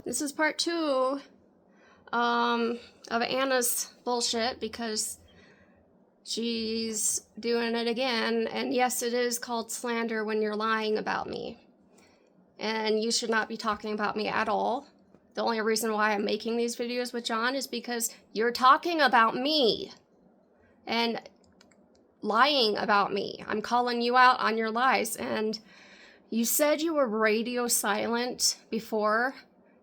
This is part 2 of Anna's bullshit because she's doing it again. And yes, it is called slander when you're lying about me. And you should not be talking about me at all. The only reason why I'm making these videos with John is because you're talking about me and lying about me. I'm calling you out on your lies. And you said you were radio silent before.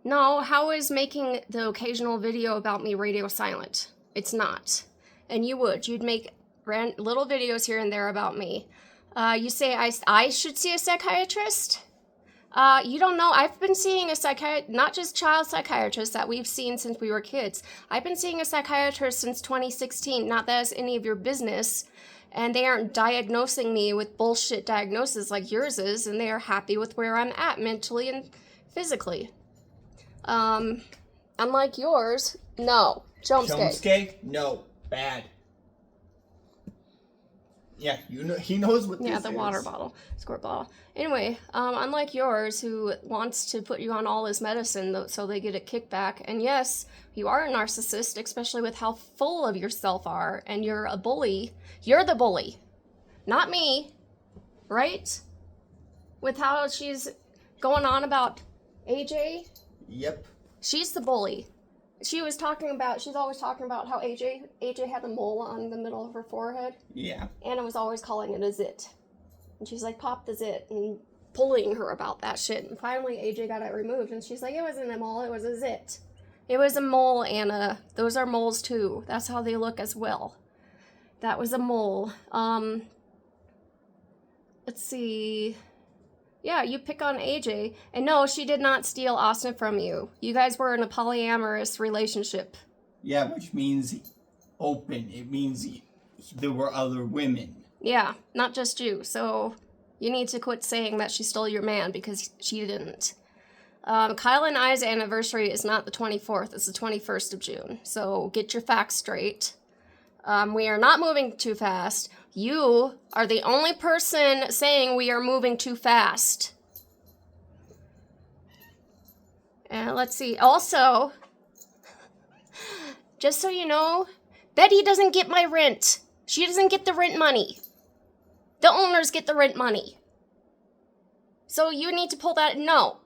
No, how is making the occasional video about me radio silent? It's not. And you'd make little videos here and there about me. You say I should see a psychiatrist? You don't know. I've been seeing a psychiatrist, not just child psychiatrists that we've seen since we were kids. I've been seeing a psychiatrist since 2016. Not that it's any of your business. And they aren't diagnosing me with bullshit diagnoses like yours is, and they are happy with where I'm at mentally and physically. Unlike yours, no. Chomsky? No. Bad. Yeah, you know, he knows what this is. Yeah, the water bottle, squirt bottle. Anyway, unlike yours, who wants to put you on all his medicine so they get a kickback, and yes, you are a narcissist, especially with how full of yourself are, and you're a bully. You're the bully, not me, right? With how she's going on about AJ? Yep. She's the bully. She's always talking about how AJ had a mole on the middle of her forehead. Yeah. Anna was always calling it a zit. And she's like, pop the zit, and bullying her about that shit. And finally, AJ got it removed, and she's like, it wasn't a mole, it was a zit. It was a mole, Anna. Those are moles, too. That's how they look as well. That was a mole. Let's see. Yeah, you pick on AJ. And no, she did not steal Austin from you. You guys were in a polyamorous relationship. Yeah, which means open. It means there were other women. Yeah, not just you. So you need to quit saying that she stole your man because she didn't. Kyle and I's anniversary is not the 24th. It's the 21st of June. So get your facts straight. We are not moving too fast. You are the only person saying we are moving too fast. And let's see. Also, just so you know, Betty doesn't get my rent. She doesn't get the rent money. The owners get the rent money. So you need to pull that. No.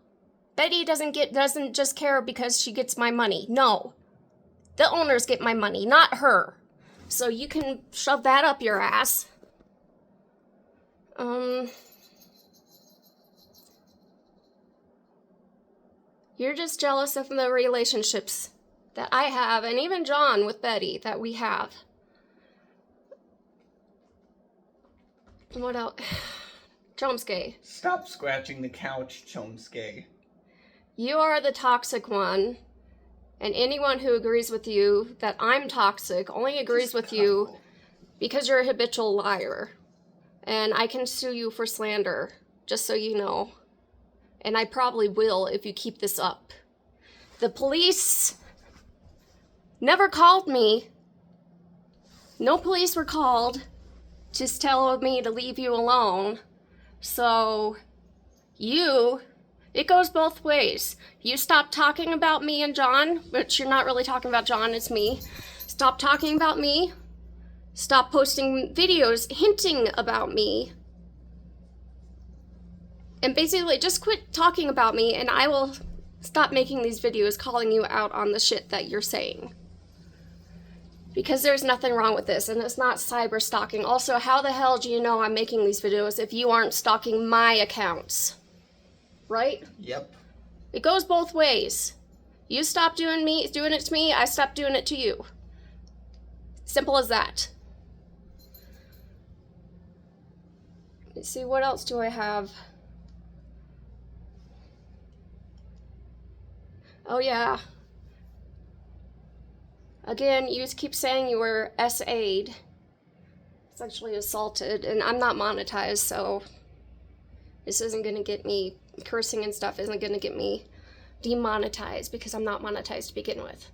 Betty doesn't just care because she gets my money. No. The owners get my money, not her. So you can shove that up your ass. You're just jealous of the relationships that I have, and even John with Betty, that we have. What else? Chomsky. Stop scratching the couch, Chomsky. You are the toxic one. And anyone who agrees with you that I'm toxic only agrees with you because you're a habitual liar. And I can sue you for slander, just so you know. And I probably will if you keep this up. The police never called me. No police were called to tell me to leave you alone. So, it goes both ways. You stop talking about me and John, which you're not really talking about John, it's me. Stop talking about me. Stop posting videos hinting about me. And basically, just quit talking about me and I will stop making these videos calling you out on the shit that you're saying. Because there's nothing wrong with this, and it's not cyber stalking. Also, how the hell do you know I'm making these videos if you aren't stalking my accounts? Right? Yep. It goes both ways. You stop doing it to me, I stop doing it to you. Simple as that. Let's see, what else do I have? Oh yeah. Again, you keep saying you were SA'd. Sexually assaulted, and I'm not monetized, so this isn't gonna get me, cursing and stuff isn't gonna get me demonetized because I'm not monetized to begin with.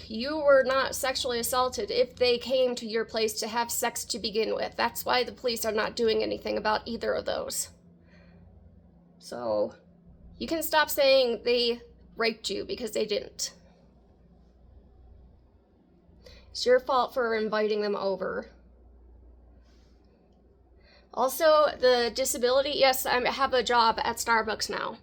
You were not sexually assaulted if they came to your place to have sex to begin with. That's why the police are not doing anything about either of those. So, you can stop saying they raped you because they didn't. It's your fault for inviting them over. Also, the disability, yes, I have a job at Starbucks now.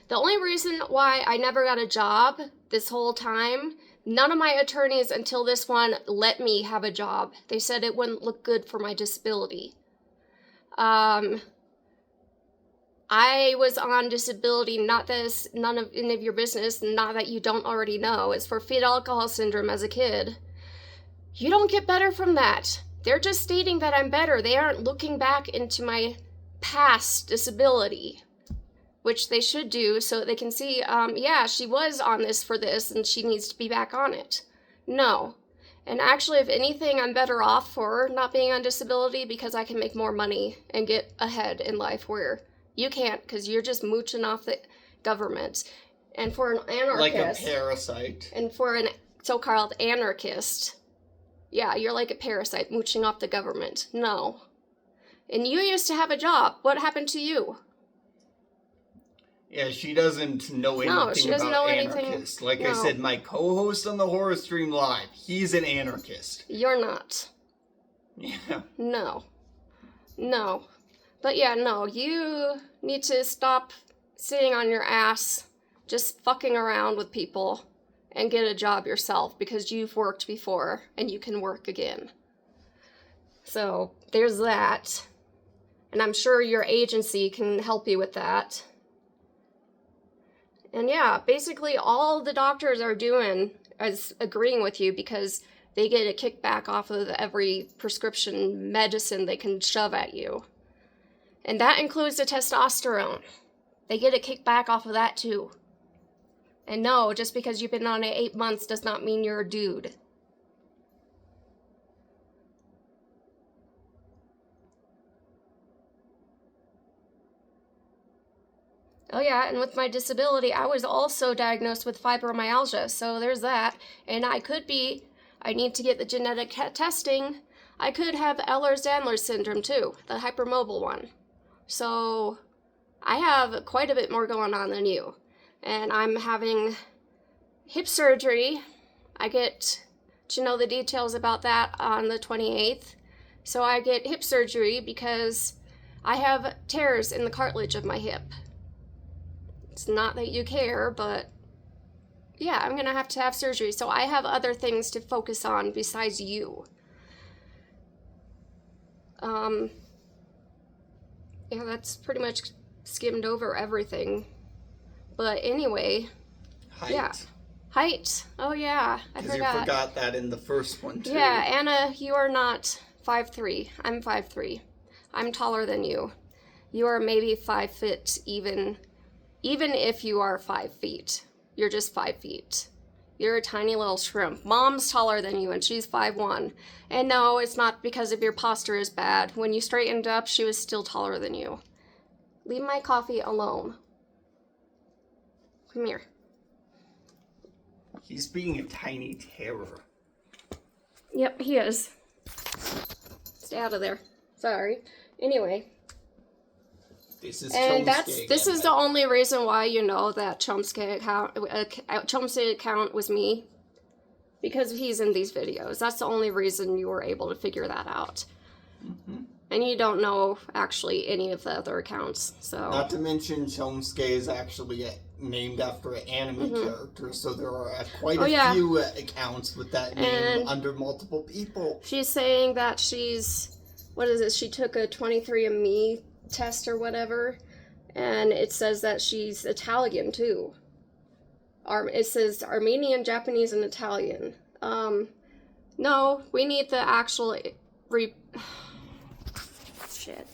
The only reason why I never got a job this whole time, none of my attorneys until this one let me have a job. They said it wouldn't look good for my disability. I was on disability, not this, none of any of your business, not that you don't already know. It's for fetal alcohol syndrome as a kid. You don't get better from that. They're just stating that I'm better. They aren't looking back into my past disability, which they should do so they can see, yeah, she was on this for this and she needs to be back on it. No. And actually, if anything, I'm better off for not being on disability because I can make more money and get ahead in life where you can't because you're just mooching off the government. And for an anarchist... Like a parasite. And for an so-called anarchist... Yeah, you're like a parasite mooching off the government. No. And you used to have a job. What happened to you? Yeah, she doesn't know anything about anarchists. Like I said, my co-host on the Horror Stream Live, he's an anarchist. You're not. Yeah. No. No. But yeah, no, you need to stop sitting on your ass, just fucking around with people. And get a job yourself because you've worked before and you can work again. So there's that. And I'm sure your agency can help you with that. And yeah, basically all the doctors are doing is agreeing with you because they get a kickback off of every prescription medicine they can shove at you. And that includes the testosterone. They get a kickback off of that too. And no, just because you've been on it 8 months does not mean you're a dude. Oh yeah, and with my disability, I was also diagnosed with fibromyalgia, so there's that. And I need to get the genetic testing. I could have Ehlers-Danlos syndrome too, the hypermobile one. So I have quite a bit more going on than you. And I'm having hip surgery. I get to know the details about that on the 28th. So I get hip surgery because I have tears in the cartilage of my hip. It's not that you care, but yeah, I'm gonna have to have surgery. So I have other things to focus on besides you. Yeah, that's pretty much skimmed over everything. But anyway, Height. Yeah. Height. Oh yeah, I forgot. Because you forgot that in the first one too. Yeah, Anna, you are not 5'3". I'm 5'3". I'm taller than you. You are maybe 5 feet even if you are 5 feet. You're just 5 feet. You're a tiny little shrimp. Mom's taller than you and she's 5'1". And no, it's not because of your posture is bad. When you straightened up, she was still taller than you. Leave my coffee alone. Come here. He's being a tiny terror. Yep, he is. Stay out of there. Sorry. Anyway. This is this is the only reason why you know that Chomsky account was me. Because he's in these videos. That's the only reason you were able to figure that out. Mm-hmm. And you don't know actually any of the other accounts. So not to mention Chomsky is actually named after an anime character, so there are quite a few accounts with that name under multiple people. She's saying that she's, what is it, she took a 23andMe test or whatever, and it says that she's Italian too. It says Armenian, Japanese, and Italian. No, we need the actual shit.